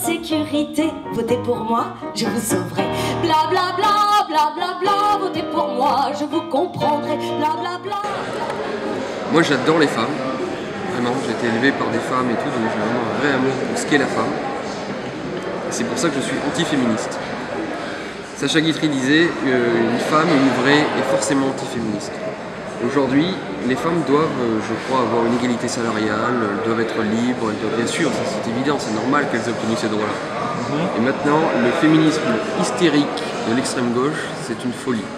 sécurité. Votez pour moi, je vous sauverai. Bla bla bla, bla bla bla. Votez pour moi, je vous comprendrai. Bla bla bla. Moi j'adore les femmes. Vraiment, j'ai été élevé par des femmes et tout, donc j'ai vraiment un vrai amour pour ce qu'est la femme. Et c'est pour ça que je suis anti-féministe. Sacha Guitry disait une femme, une vraie, est forcément anti-féministe. Aujourd'hui, les femmes doivent, je crois, avoir une égalité salariale, elles doivent être libres, elles doivent, bien sûr, c'est évident, c'est normal qu'elles aient obtenu ces droits-là. Et maintenant, le féminisme hystérique de l'extrême gauche, c'est une folie.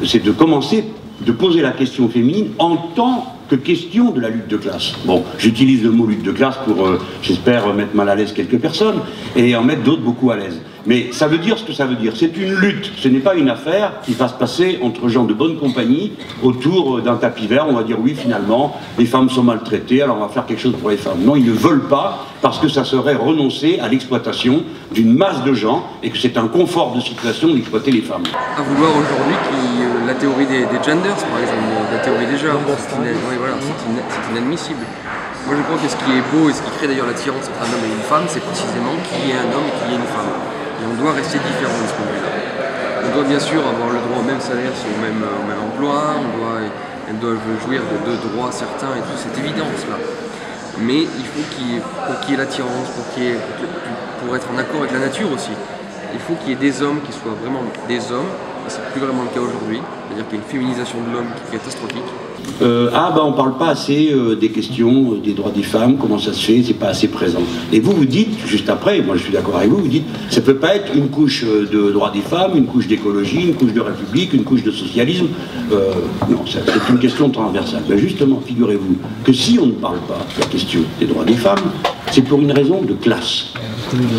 C'est de commencer, de poser la question féminine en tant que question de la lutte de classe. Bon, j'utilise le mot lutte de classe pour, j'espère, mettre mal à l'aise quelques personnes et en mettre d'autres beaucoup à l'aise. Mais ça veut dire ce que ça veut dire. C'est une lutte. Ce n'est pas une affaire qui va se passer entre gens de bonne compagnie autour d'un tapis vert. On va dire oui, finalement, les femmes sont maltraitées, alors on va faire quelque chose pour les femmes. Non, ils ne veulent pas parce que ça serait renoncer à l'exploitation d'une masse de gens et que c'est un confort de situation d'exploiter les femmes. À vouloir aujourd'hui la théorie des genders, par exemple, la théorie des genres, c'est inadmissible. Moi je crois que ce qui est beau et ce qui crée d'ailleurs l'attirance entre un homme et une femme, c'est précisément qu'il y ait un homme et qu'il y ait une femme. Et on doit rester différent de ce point de vue-là. On doit bien sûr avoir le droit au même salaire, au même emploi, elles doivent jouir de droits certains et tout, c'est évident cela. Mais il faut pour qu'il y ait l'attirance, pour être en accord avec la nature aussi, il faut qu'il y ait des hommes qui soient vraiment des hommes, et c'est plus vraiment le cas aujourd'hui, c'est-à-dire qu'il y a une féminisation de l'homme qui est catastrophique. On parle pas assez des questions des droits des femmes, comment ça se fait, c'est pas assez présent. Et vous dites, juste après, moi je suis d'accord avec vous, vous dites, ça peut pas être une couche de droits des femmes, une couche d'écologie, une couche de république, une couche de socialisme. Non, c'est une question transversale. Mais justement, figurez-vous que si on ne parle pas de la question des droits des femmes, c'est pour une raison de classe.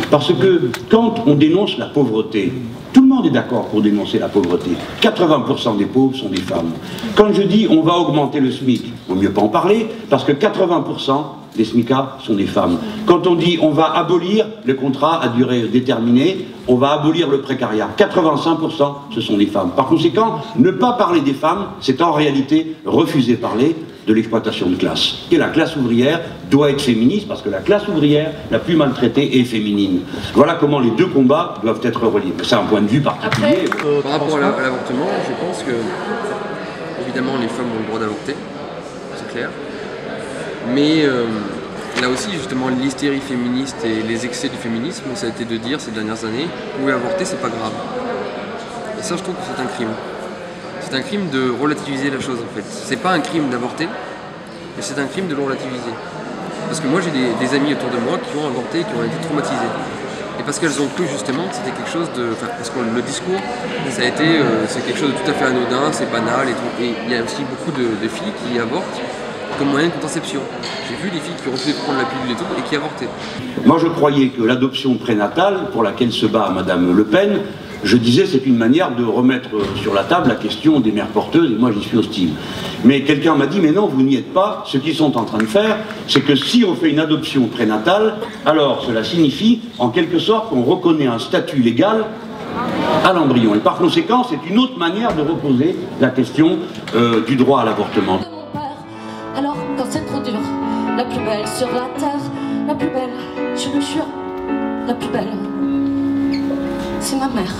Parce que quand on dénonce la pauvreté, tout le monde est d'accord pour dénoncer la pauvreté. 80% des pauvres sont des femmes. Quand je dis on va augmenter le SMIC, il vaut mieux pas en parler, parce que 80% des SMICards sont des femmes. Quand on dit on va abolir le contrat à durée déterminée, on va abolir le précariat, 85% ce sont des femmes. Par conséquent, ne pas parler des femmes, c'est en réalité refuser parler de l'exploitation de classe. Et la classe ouvrière doit être féministe parce que la classe ouvrière la plus maltraitée est féminine. Voilà comment les deux combats doivent être reliés. C'est un point de vue particulier. Par rapport à l'avortement, je pense que évidemment les femmes ont le droit d'avorter, c'est clair. Mais là aussi justement l'hystérie féministe et les excès du féminisme, ça a été de dire ces dernières années, vous pouvez avorter, c'est pas grave. Et ça je trouve que c'est un crime. C'est un crime de relativiser la chose en fait. C'est pas un crime d'avorter, mais c'est un crime de le relativiser. Parce que moi j'ai des amis autour de moi qui ont avorté et qui ont été traumatisés. Et parce qu'elles ont cru justement que c'était quelque chose de... Enfin, parce que le discours, ça a été... c'est quelque chose de tout à fait anodin, c'est banal et tout. Et il y a aussi beaucoup de filles qui avortent comme moyen de contraception. J'ai vu des filles qui refusaient de prendre la pilule et tout et qui avortaient. Moi je croyais que l'adoption prénatale, pour laquelle se bat Madame Le Pen, je disais c'est une manière de remettre sur la table la question des mères porteuses, et moi j'y suis hostile. Mais quelqu'un m'a dit, mais non, vous n'y êtes pas, ce qu'ils sont en train de faire, c'est que si on fait une adoption prénatale, alors cela signifie en quelque sorte qu'on reconnaît un statut légal à l'embryon. Et par conséquent, c'est une autre manière de reposer la question du droit à l'avortement. Alors, quand c'est trop dur, la plus belle sur la terre, la plus belle, je le jure, la plus belle, c'est ma mère.